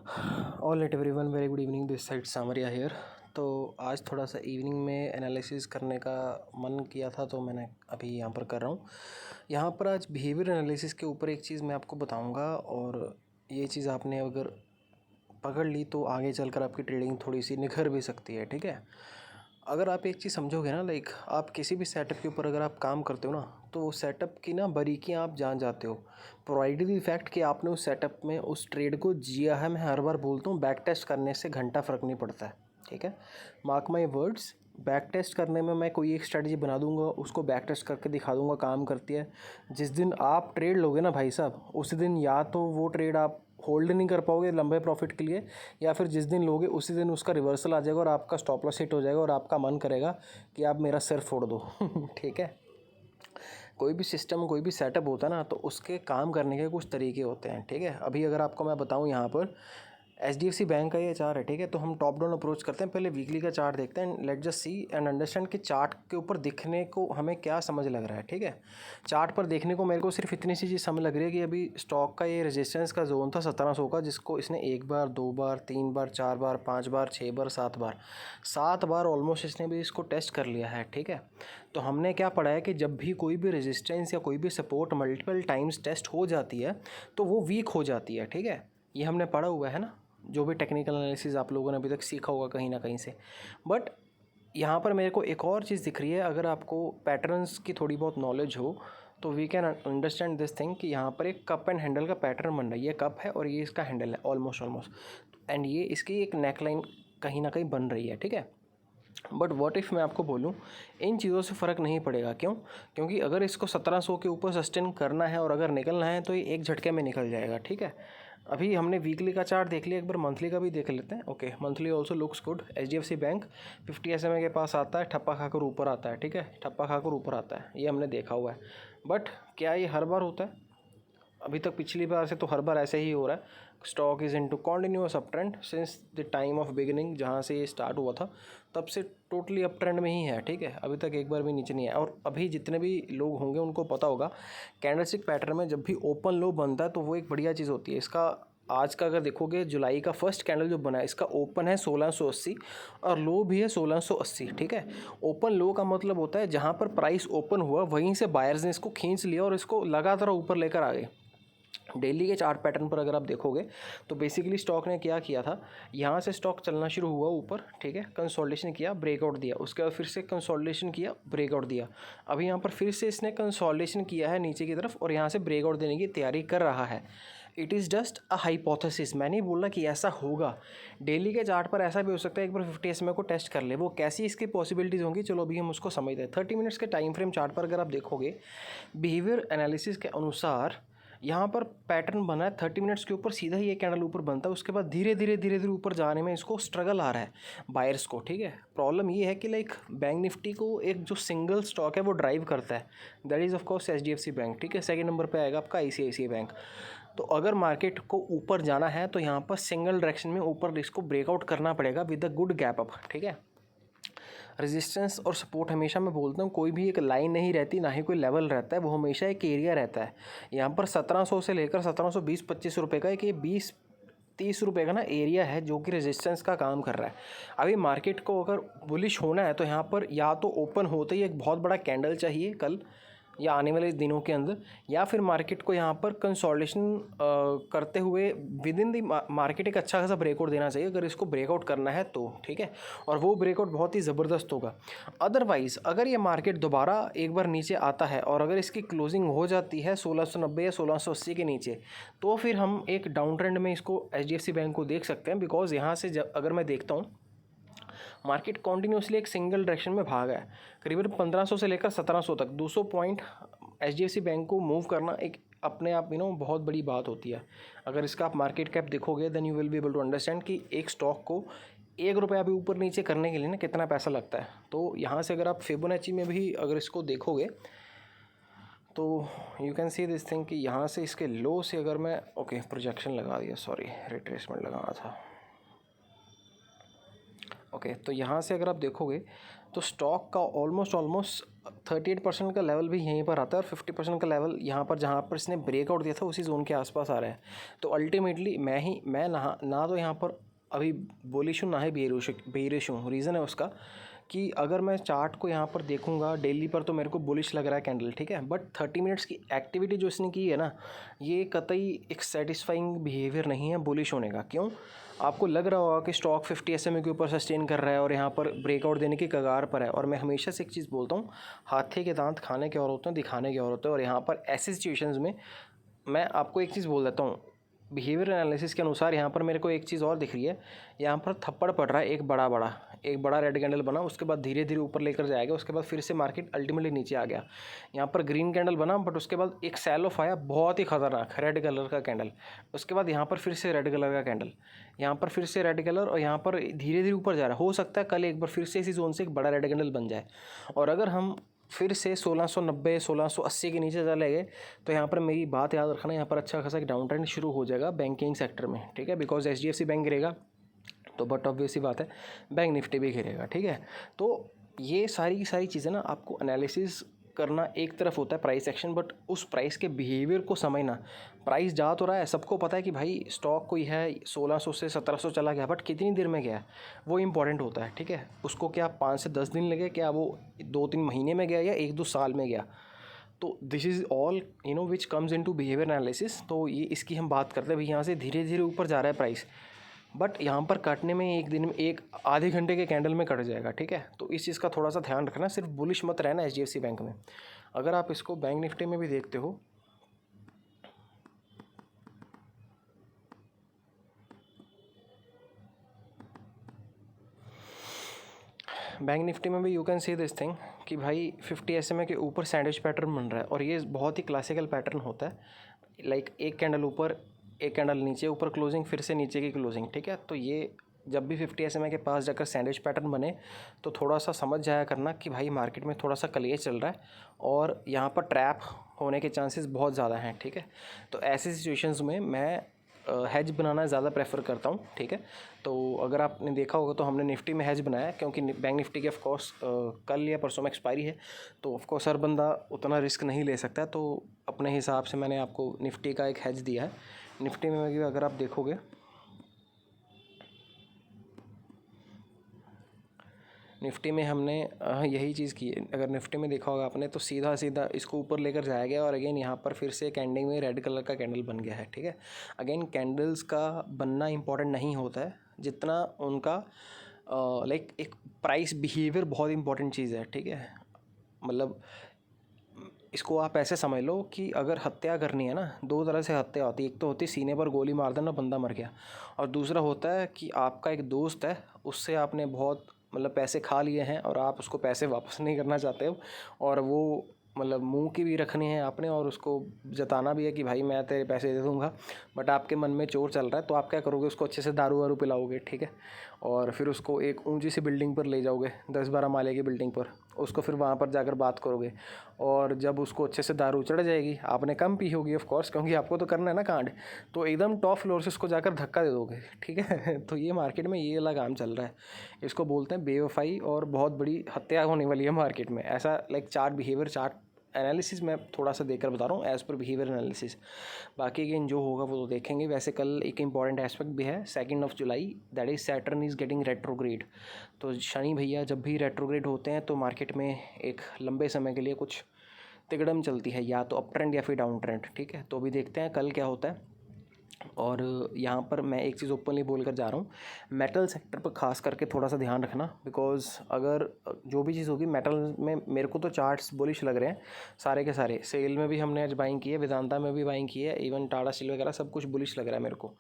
All at everyone, very good evening, this side Samaria here. तो आज थोड़ा सा इवनिंग में एनालिसिस करने का मन किया था, तो मैंने अभी यहाँ पर कर रहा हूँ। यहाँ पर आज बिहेवियर एनालिसिस के ऊपर एक चीज़ मैं आपको बताऊँगा, और ये चीज़ आपने अगर पकड़ ली तो आगे चलकर आपकी ट्रेडिंग थोड़ी सी निखर भी सकती है। ठीक है, अगर आप एक चीज़ समझोगे ना, लाइक आप किसी भी सेटअप के ऊपर अगर आप काम करते हो ना, तो वो सेटअप की ना बारीकियाँ आप जान जाते हो, प्रोवाइडेड द फैक्ट कि आपने उस सेटअप में उस ट्रेड को जिया है। मैं हर बार बोलता हूँ, बैक टेस्ट करने से घंटा फ़र्क नहीं पड़ता है। ठीक है, mark my words, back test करने में मैं कोई एक स्ट्रेटजी बना दूंगा, उसको बैक टेस्ट करके दिखा दूंगा काम करती है। जिस दिन आप ट्रेड लोगे ना भाई साहब, उस दिन या तो वो ट्रेड आप होल्ड नहीं कर पाओगे लंबे प्रॉफिट के लिए, या फिर जिस दिन लोगे उसी दिन उसका रिवर्सल आ जाएगा और आपका स्टॉप लॉस हिट हो जाएगा और आपका मन करेगा कि आप मेरा सिर फोड़ दो। ठीक है, कोई भी सिस्टम, कोई भी सेटअप होता है ना, तो उसके काम करने के कुछ तरीके होते हैं। ठीक है, अभी अगर आपको मैं बताऊं, यहाँ पर HDFC बैंक का ये चार्ट है। ठीक है, तो हम टॉप डाउन अप्रोच करते हैं, पहले वीकली का चार्ट देखते हैं। Let just see and understand कि चार्ट के ऊपर दिखने को हमें क्या समझ लग रहा है। ठीक है, चार्ट पर देखने को मेरे को सिर्फ इतनी सी चीज़ समझ लग रही है कि अभी स्टॉक का ये रेजिस्टेंस का जोन था 1700 का, जिसको इसने 1 बार, 2 बार, 3 बार, 4 बार, 5 बार, 6 बार, 7 बार ऑलमोस्ट इसने भी इसको टेस्ट कर लिया है। ठीक है, तो हमने क्या पढ़ा है कि जब भी कोई भी रेजिस्टेंस या कोई भी सपोर्ट मल्टीपल टाइम्स टेस्ट हो जाती है तो वो वीक हो जाती है। ठीक है, ये हमने पढ़ा हुआ है ना, जो भी टेक्निकल एनालिसिस आप लोगों ने अभी तक सीखा होगा कहीं ना कहीं से। बट यहाँ पर मेरे को एक और चीज़ दिख रही है, अगर आपको पैटर्न्स की थोड़ी बहुत नॉलेज हो तो we can understand this thing कि यहाँ पर एक कप एंड हैंडल का पैटर्न बन रहा है। ये कप है और ये इसका हैंडल है, ऑलमोस्ट एंड ये इसकी एक नेकलाइन कहीं ना कहीं बन रही है। ठीक है, बट व्हाट इफ़ मैं आपको बोलूँ, इन चीज़ों से फ़र्क नहीं पड़ेगा। क्यों? क्योंकि अगर इसको 1700 के ऊपर सस्टेन करना है और अगर निकलना है तो ये एक झटके में निकल जाएगा। ठीक है, अभी हमने वीकली का चार्ट देख लिया, एक बार मंथली का भी देख लेते हैं। Okay, monthly also looks good. HDFC bank 50 SMA के पास आता है, ठप्पा खाकर ऊपर आता है। ठीक है, ठप्पा खाकर ऊपर आता है, ये हमने देखा हुआ है। बट क्या ये हर बार होता है? अभी तक पिछली बार से तो हर बार ऐसे ही हो रहा है। Stock is into continuous up trend since the time of beginning, जहाँ से ये स्टार्ट हुआ था तब से टोटली अप ट्रेंड में ही है। ठीक है, अभी तक एक बार भी नीचे नहीं आया। और अभी जितने भी लोग होंगे उनको पता होगा, कैंडलस्टिक पैटर्न में जब भी ओपन लो बनता है तो वो एक बढ़िया चीज़ होती है। इसका आज का अगर देखोगे, जुलाई का फर्स्ट कैंडल जो बना है, इसका ओपन है 1680 और लो भी है 1680। ठीक है, ओपन लो का मतलब होता है जहाँ पर प्राइस ओपन हुआ वहीं से बायर्स ने इसको खींच लिया और इसको लगातार ऊपर लेकर आ गए। डेली के चार्ट पैटर्न पर अगर आप देखोगे तो बेसिकली स्टॉक ने क्या किया था, यहाँ से स्टॉक चलना शुरू हुआ ऊपर। ठीक है, कंसोलिडेशन किया, ब्रेकआउट दिया, उसके बाद फिर से कंसोलिडेशन किया, ब्रेकआउट दिया। अभी यहाँ पर फिर से इसने कंसोलिडेशन किया है नीचे की तरफ और यहाँ से ब्रेकआउट देने की तैयारी कर रहा है। It is just a hypothesis, मैं नहीं बोल रहा कि ऐसा होगा। डेली के चार्ट पर ऐसा भी हो सकता है एक बार 50 SMA को टेस्ट कर ले, वो कैसी इसकी पॉसिबिलिटीज़ होंगी, चलो अभी हम उसको समझते हैं। 30 मिनट्स के टाइम फ्रेम चार्ट पर अगर आप देखोगे, बिहेवियर एनालिसिस के अनुसार यहाँ पर पैटर्न बना है 30 मिनट्स के ऊपर, सीधा ही ये कैंडल ऊपर बनता है, उसके बाद धीरे धीरे ऊपर जाने में इसको स्ट्रगल आ रहा है बायर्स को। ठीक है, प्रॉब्लम ये है कि लाइक बैंक निफ्टी को एक जो सिंगल स्टॉक है वो ड्राइव करता है, that is of course HDFC bank. ठीक है, सेकंड नंबर पे आएगा आपका ICICI बैंक। तो अगर मार्केट को ऊपर जाना है तो यहाँ पर सिंगल डायरेक्शन में ऊपर इसको ब्रेकआउट करना पड़ेगा with a good gap up. ठीक है, रेजिस्टेंस और सपोर्ट हमेशा मैं बोलता हूँ कोई भी एक लाइन नहीं रहती, ना ही कोई लेवल रहता है, वो हमेशा एक एरिया रहता है। यहाँ पर 1700 से लेकर 1720-25 रुपये का एक, ये 20-30 रुपये का ना एरिया है जो कि रेजिस्टेंस का काम कर रहा है। अभी मार्केट को अगर बुलिश होना है तो यहाँ पर या तो ओपन होते ही एक बहुत बड़ा कैंडल चाहिए कल या आने वाले दिनों के अंदर, या फिर मार्केट को यहाँ पर कंसोलिडेशन करते हुए विद इन दी मार्केट एक अच्छा खासा ब्रेकआउट देना चाहिए अगर इसको ब्रेकआउट करना है तो। ठीक है, और वो ब्रेकआउट बहुत ही ज़बरदस्त होगा। अदरवाइज़ अगर ये मार्केट दोबारा एक बार नीचे आता है और अगर इसकी क्लोजिंग हो जाती है 1690 या 1680 के नीचे, तो फिर हम एक डाउन ट्रेंड में इसको HDFC बैंक को देख सकते हैं। बिकॉज यहाँ से जब अगर मैं देखता हूँ, मार्केट कॉन्टीन्यूसली एक सिंगल डायरेक्शन में भागा है, करीबन 1500 से लेकर 1700 तक 200 पॉइंट HDFC बैंक को मूव करना एक अपने आप बहुत बड़ी बात होती है। अगर इसका आप मार्केट कैप देखोगे then you will be able to understand कि एक स्टॉक को 1 रुपया भी ऊपर नीचे करने के लिए ना कितना पैसा लगता है। तो यहाँ से अगर आप फिबोनाची में भी अगर इसको देखोगे तो you can see this thing कि यहाँ से इसके लो से अगर मैं प्रोजेक्शन लगा दिया, सॉरी रिट्रेसमेंट लगाना था। ओके, तो यहाँ से अगर आप देखोगे तो स्टॉक का ऑलमोस्ट 38% का लेवल भी यहीं पर आता है और 50% का लेवल यहाँ पर जहाँ पर इसने ब्रेकआउट दिया था उसी जोन के आसपास आ रहा है। तो अल्टीमेटली मैं ना तो यहाँ पर अभी बुलिश हूँ ना ही बेयरिश हूँ। रीज़न है उसका कि अगर मैं चार्ट को यहाँ पर देखूँगा डेली पर तो मेरे को बुलिश लग रहा है कैंडल, ठीक है। बट 30 मिनट्स की एक्टिविटी जो इसने की है ना, ये कतई एक सेटिस्फाइंग बिहेवियर नहीं है बुलिश होने का। क्यों? आपको लग रहा होगा कि स्टॉक 50 SMA के ऊपर सस्टेन कर रहा है और यहाँ पर ब्रेकआउट देने की कगार पर है। और मैं हमेशा से एक चीज़ बोलता हूँ, हाथी के दांत खाने के और होते हैं, दिखाने के और होते हैं। और यहाँ पर ऐसी सिचुएशंस में मैं आपको एक चीज़ बोल देता हूँ, बिहेवियर एनालिसिस के अनुसार यहाँ पर मेरे को एक चीज़ और दिख रही है। यहाँ पर थप्पड़ पड़ रहा है एक बड़ा रेड कैंडल बना, उसके बाद धीरे धीरे ऊपर लेकर जाएगा, उसके बाद फिर से मार्केट अल्टीमेटली नीचे आ गया। यहाँ पर ग्रीन कैंडल बना, बट उसके बाद एक सेल ऑफ आया बहुत ही खतरनाक रेड कलर का कैंडल। उसके बाद यहाँ पर फिर से रेड कलर का कैंडल, यहाँ पर फिर से रेड कलर, और यहाँ पर धीरे धीरे ऊपर जा रहा है। हो सकता है कल एक बार फिर से इसी जोन से एक बड़ा रेड कैंडल बन जाए। और अगर हम फिर से 1690 1680 के नीचे चले गए तो यहाँ पर मेरी बात याद रखना, यहाँ पर अच्छा खासा एक डाउन ट्रेंड शुरू हो जाएगा बैंकिंग सेक्टर में, ठीक है। बिकॉज HDFC बैंक गिरेगा तो बट ऑब्वियस सी बात है बैंक निफ्टी भी गिरेगा, ठीक है। तो ये सारी की सारी चीज़ें ना आपको एनालिसिस करना एक तरफ होता है प्राइस एक्शन, बट उस प्राइस के बिहेवियर को समझना। प्राइस जा तो रहा है, सबको पता है कि भाई स्टॉक कोई है 1600 से 1700 चला गया, बट कितनी देर में गया वो इंपॉर्टेंट होता है, ठीक है। उसको क्या 5 से 10 दिन लगे, क्या वो 2-3 महीने में गया या 1-2 साल में गया। तो this is all which comes into behaviour analysis. तो ये इसकी हम बात करते हैं भाई, यहाँ से धीरे धीरे ऊपर जा रहा है प्राइस, बट यहाँ पर काटने में एक दिन में एक आधे घंटे के कैंडल में कट जाएगा, ठीक है। तो इस चीज़ का थोड़ा सा ध्यान रखना, सिर्फ बुलिश मत रहना HDFC बैंक में। अगर आप इसको बैंक निफ्टी में भी देखते हो, बैंक निफ्टी में भी you can see this thing कि भाई 50 SMA के ऊपर सैंडविच पैटर्न बन रहा है। और ये बहुत ही क्लासिकल पैटर्न होता है, लाइक एक कैंडल ऊपर एक कैंडल नीचे, ऊपर क्लोजिंग फिर से नीचे की क्लोजिंग, ठीक है। तो ये जब भी 50 SMA के पास जाकर सैंडविच पैटर्न बने तो थोड़ा सा समझ जाया करना कि भाई मार्केट में थोड़ा सा कलेश चल रहा है और यहाँ पर ट्रैप होने के चांसेस बहुत ज़्यादा हैं, ठीक है। तो ऐसी सिचुएशंस में मैं हैज बनाना ज़्यादा प्रेफर करता हूँ, ठीक है। तो अगर आपने देखा होगा तो हमने निफ्टी में हैज बनाया, क्योंकि बैंक निफ्टी की ऑफकोर्स कल या परसों में एक्सपायरी है, तो ऑफकोर्स हर बंदा उतना रिस्क नहीं ले सकता। तो अपने हिसाब से मैंने आपको निफ्टी का एक हैज दिया है। निफ्टी में भी अगर आप देखोगे, निफ्टी में हमने यही चीज़ की है। अगर निफ्टी में देखा होगा आपने तो सीधा सीधा इसको ऊपर लेकर जाया गया और अगेन यहाँ पर फिर से कैंडल में रेड कलर का कैंडल बन गया है, ठीक है। अगेन कैंडल्स का बनना इंपॉर्टेंट नहीं होता है जितना उनका लाइक एक प्राइस बिहेवियर बहुत इंपॉर्टेंट चीज़ है, ठीक है। मतलब इसको आप ऐसे समझ लो कि अगर हत्या करनी है ना, दो तरह से हत्या होती है। एक तो होती है सीने पर गोली मार देना, बंदा मर गया, और दूसरा होता है कि आपका एक दोस्त है, उससे आपने बहुत मतलब पैसे खा लिए हैं और आप उसको पैसे वापस नहीं करना चाहते हो, और वो मतलब मुंह की भी रखनी है आपने और उसको जताना भी है कि भाई मैं तेरे पैसे दे दूँगा, बट आपके मन में चोर चल रहा है। तो आप क्या करोगे, उसको अच्छे से दारू वारू पिलाओगे, ठीक है, और फिर उसको एक ऊंची सी बिल्डिंग पर ले जाओगे, 10-12 माले की बिल्डिंग पर, उसको फिर वहाँ पर जाकर बात करोगे। और जब उसको अच्छे से दारू चढ़ जाएगी, आपने कम पी होगी ऑफ कोर्स, क्योंकि आपको तो करना है ना कांड, तो एकदम टॉप फ्लोर से उसको जाकर धक्का दे दोगे, ठीक है। तो ये मार्केट में ये वाला काम चल रहा है, इसको बोलते हैं बेवफाई, और बहुत बड़ी हत्या होने वाली है मार्केट में। ऐसा like chart behaviour chart analysis मैं थोड़ा सा देकर बता रहा हूँ एज़ पर बिहेवियर एनालिसिस। बाकी अगेन जो होगा वो तो देखेंगे। वैसे कल एक इंपॉर्टेंट एस्पेक्ट भी है, 2 जुलाई, that is Saturn is getting retrograde. तो शनि भैया जब भी रेट्रोग्रेड होते हैं तो मार्केट में एक लंबे समय के लिए कुछ तिगड़म चलती है, या तो अप ट्रेंड या फिर डाउन ट्रेंड, ठीक है। तो अभी देखते हैं कल क्या होता है। और यहाँ पर मैं एक चीज़ ओपनली बोल कर जा रहा हूँ, मेटल सेक्टर पर खास करके थोड़ा सा ध्यान रखना, बिकॉज अगर जो भी चीज़ होगी मेटल में, मेरे को तो चार्ट्स बुलिश लग रहे हैं सारे के सारे। सेल में भी हमने आज बाइंग की है, वेदांता में भी बाइंग की है, इवन टाटा स्टील वगैरह सब कुछ बुलिश लग रहा है मेरे को।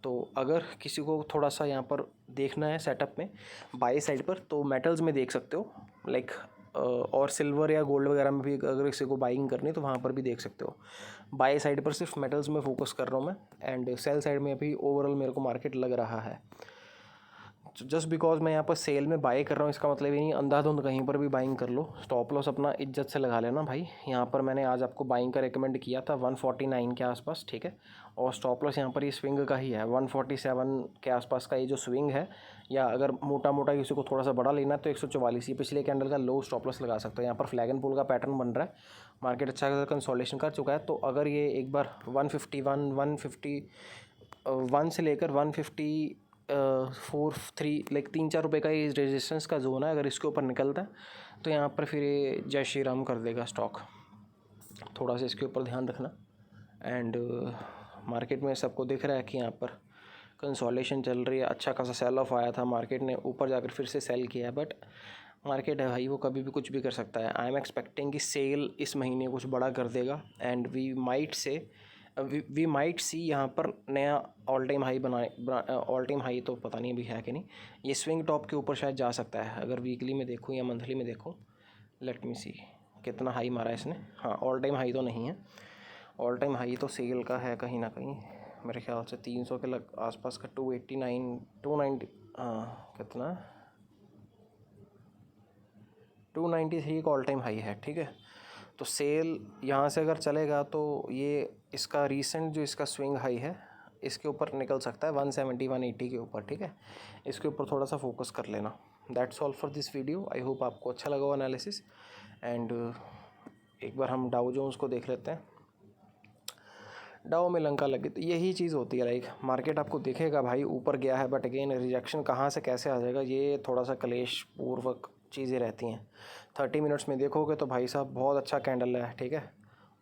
तो अगर किसी को थोड़ा सा यहाँ पर देखना है सेटअप में बाई साइड पर, तो मेटल्स में देख सकते हो, लाइक और सिल्वर या गोल्ड वगैरह में भी अगर किसी को बाइंग करनी है तो वहाँ पर भी देख सकते हो। बाय साइड पर सिर्फ मेटल्स में फोकस कर रहा हूँ मैं, एंड सेल साइड में अभी ओवरऑल मेरे को मार्केट लग रहा है। जस्ट बिकॉज मैं यहाँ पर सेल में बाई कर रहा हूँ इसका मतलब ये नहीं अंधाधुंध कहीं पर भी बाइंग कर लो। स्टॉप लॉस अपना इज्जत से लगा लेना भाई। यहाँ पर मैंने आज आपको बाइंग का रिकमेंड किया था 149 के आसपास, ठीक है। और स्टॉप लॉस यहाँ पर ये स्विंग का ही है 147 के आसपास का ये जो स्विंग है, या अगर मोटा मोटा किसी को थोड़ा सा बड़ा लेना है तो 144 ये पिछले कैंडल का लो स्टॉप लॉस लगा सकते हो। यहाँ पर फ्लैग एंड पुल का पैटर्न बन रहा है, मार्केट अच्छा खासा कंसोलिडेशन कर चुका है। तो अगर ये एक बार 151 से लेकर 154 लाइक 3-4 रुपये का ये रेजिस्टेंस का जोन है, अगर इसके ऊपर निकलता है तो यहाँ पर फिर ये जय श्री राम कर देगा स्टॉक। थोड़ा सा इसके ऊपर ध्यान रखना। एंड मार्केट में सबको दिख रहा है कि यहाँ पर कंसोलिडेशन चल रही है, अच्छा खासा सेल ऑफ आया था, मार्केट ने ऊपर जाकर फिर से सेल किया है। बट मार्केट है भाई, वो कभी भी कुछ भी कर सकता है। आई एम एक्सपेक्टिंग कि सेल इस महीने कुछ बड़ा कर देगा एंड वी माइट सी यहाँ पर नया all time high all time high तो पता नहीं अभी है कि नहीं, ये स्विंग टॉप के ऊपर शायद जा सकता है। अगर वीकली में देखूँ या मंथली में देखूँ, लेट मी सी कितना हाई मारा है इसने। हाँ, ऑल टाइम हाई तो नहीं है, ऑल टाइम हाई तो सेल का है कहीं ना कहीं, मेरे ख्याल से 300 के आसपास का 289 290 कितना 293 का ऑल टाइम हाई है, ठीक है। तो सेल यहाँ से अगर चलेगा तो ये इसका रीसेंट जो इसका स्विंग हाई है इसके ऊपर निकल सकता है 170 180 के ऊपर, ठीक है। इसके ऊपर थोड़ा सा फोकस कर लेना। That's all for this video. I hope आपको अच्छा लगा हो एनालिसिस। एंड एक बार हम डाउ जोन्स को देख लेते हैं। डाउ में लंका लगी तो यही चीज़ होती है, लाइक मार्केट आपको दिखेगा भाई ऊपर गया है, बट अगेन रिजेक्शन कहाँ से कैसे आ जाएगा, ये थोड़ा सा कलेश पूर्वक चीज़ें रहती हैं। 30 मिनट्स में देखोगे तो भाई साहब बहुत अच्छा कैंडल है, ठीक है,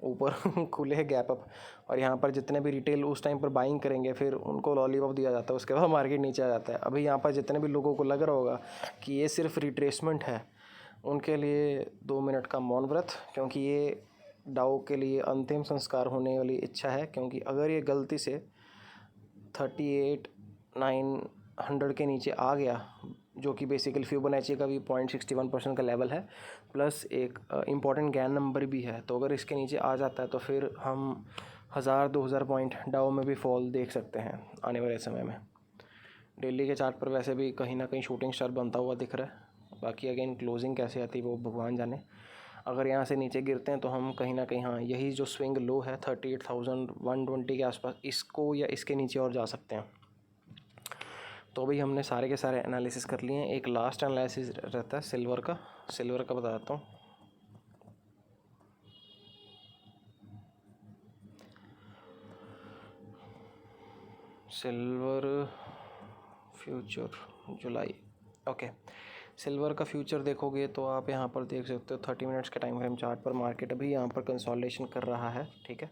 ऊपर खुले गैप अप। और यहाँ पर जितने भी रिटेल उस टाइम पर बाइंग करेंगे फिर उनको लॉलीपॉप दिया जाता है, उसके बाद मार्केट नीचे आ जाता है। अभी यहाँ पर जितने भी लोगों को लग रहा होगा कि ये सिर्फ रिट्रेसमेंट है, उनके लिए 2 मिनट का मौन व्रत, क्योंकि ये डाउ के लिए अंतिम संस्कार होने वाली इच्छा है। क्योंकि अगर ये गलती से 38,900 के नीचे आ गया, जो कि बेसिकली फिबोनाची का भी 0.61% का लेवल है, प्लस एक इम्पॉर्टेंट गैन नंबर भी है, तो अगर इसके नीचे आ जाता है तो फिर हम 1000-2000 पॉइंट डाउ में भी फॉल देख सकते हैं आने वाले समय में। डेली के चार्ट पर वैसे भी कहीं ना कहीं शूटिंग स्टार बनता हुआ दिख रहा है, बाकी अगेन क्लोजिंग कैसे आती है वो भगवान जाने। अगर यहाँ से नीचे गिरते हैं तो हम कहीं ना कहीं, हाँ, यही जो स्विंग लो है 38,120 के आसपास, इसको या इसके नीचे और जा सकते हैं। तो अभी हमने सारे के सारे एनालिसिस कर लिए हैं। एक लास्ट एनालिसिस रहता है सिल्वर का बताता हूँ। सिल्वर फ्यूचर जुलाई, ओके। सिल्वर का फ्यूचर देखोगे तो आप यहाँ पर देख सकते हो 30 मिनट्स के टाइम फ्रेम चार्ट पर मार्केट अभी यहाँ पर कंसोलिडेशन कर रहा है, ठीक है।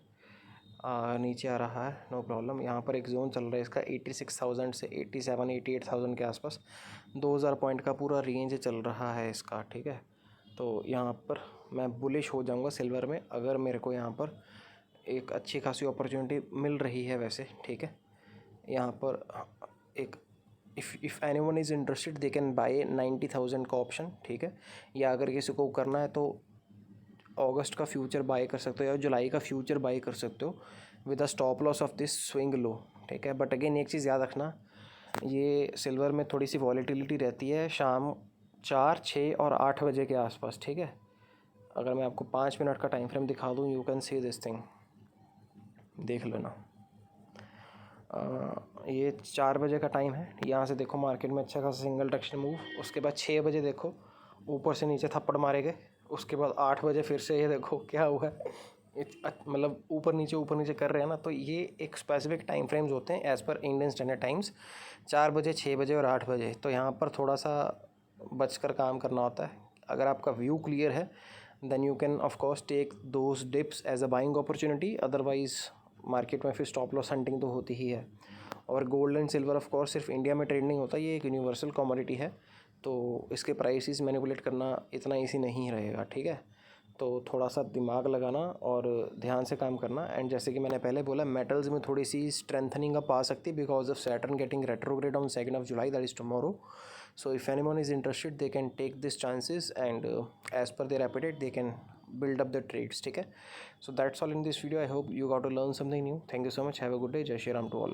नीचे आ रहा है, नो प्रॉब्लम। यहाँ पर एक जोन चल रहा है इसका 86,000 से 88,000 के आसपास, 2000 पॉइंट का पूरा रेंज चल रहा है इसका, ठीक है। तो यहाँ पर मैं बुलिश हो जाऊँगा सिल्वर में, अगर मेरे को यहाँ पर एक अच्छी खासी अपॉर्चुनिटी मिल रही है वैसे, ठीक है। यहाँ पर एक if anyone is interested they can buy 90,000 का ऑप्शन, ठीक है। या अगर किसी को करना है तो अगस्त का फ्यूचर बाय कर सकते हो या जुलाई का फ्यूचर बाय कर सकते हो with a stop loss of this swing low, ठीक है। बट अगेन एक चीज़ याद रखना, ये सिल्वर में थोड़ी सी वॉलेटिलिटी रहती है शाम 4, 6 और 8 बजे के आसपास, ठीक है। अगर मैं आपको 5 मिनट का टाइम फ्रेम दिखा दूँ, you can see this thing, देख लेना। ये 4 बजे का टाइम है, यहाँ से देखो मार्केट में अच्छा खासा सिंगल डायरेक्शन मूव। उसके बाद 6 बजे देखो ऊपर से नीचे थप्पड़ मारे गए। उसके बाद 8 बजे फिर से ये देखो क्या हुआ है, मतलब ऊपर नीचे कर रहे हैं ना। तो ये एक स्पेसिफिक टाइम फ्रेम्स होते हैं as per Indian standard times, 4 बजे, 6 बजे और 8 बजे। तो यहाँ पर थोड़ा सा बचकर काम करना होता है। अगर आपका व्यू क्लियर है then you can of course take those dips as a buying opportunity, otherwise market में फिर स्टॉप लॉस हंटिंग तो होती ही है। और gold and silver of course सिर्फ इंडिया में ट्रेड नहीं होता, ये एक यूनिवर्सल कमोडिटी है, तो इसके प्राइसेस मैनिपुलेट करना इतना ईजी नहीं रहेगा, ठीक है। तो थोड़ा सा दिमाग लगाना और ध्यान से काम करना। एंड जैसे कि मैंने पहले बोला, मेटल्स में थोड़ी सी स्ट्रेंथनिंग अप आ सकती है because of Saturn getting retrograde on 2nd of July, that is tomorrow. So if anyone is interested they can take these chances and as per their appetite they can build up the trades, ठीक है। So that's all in this video. I hope you got to learn something new. Thank you so much. Have a good day. Jai Shri Ram to all.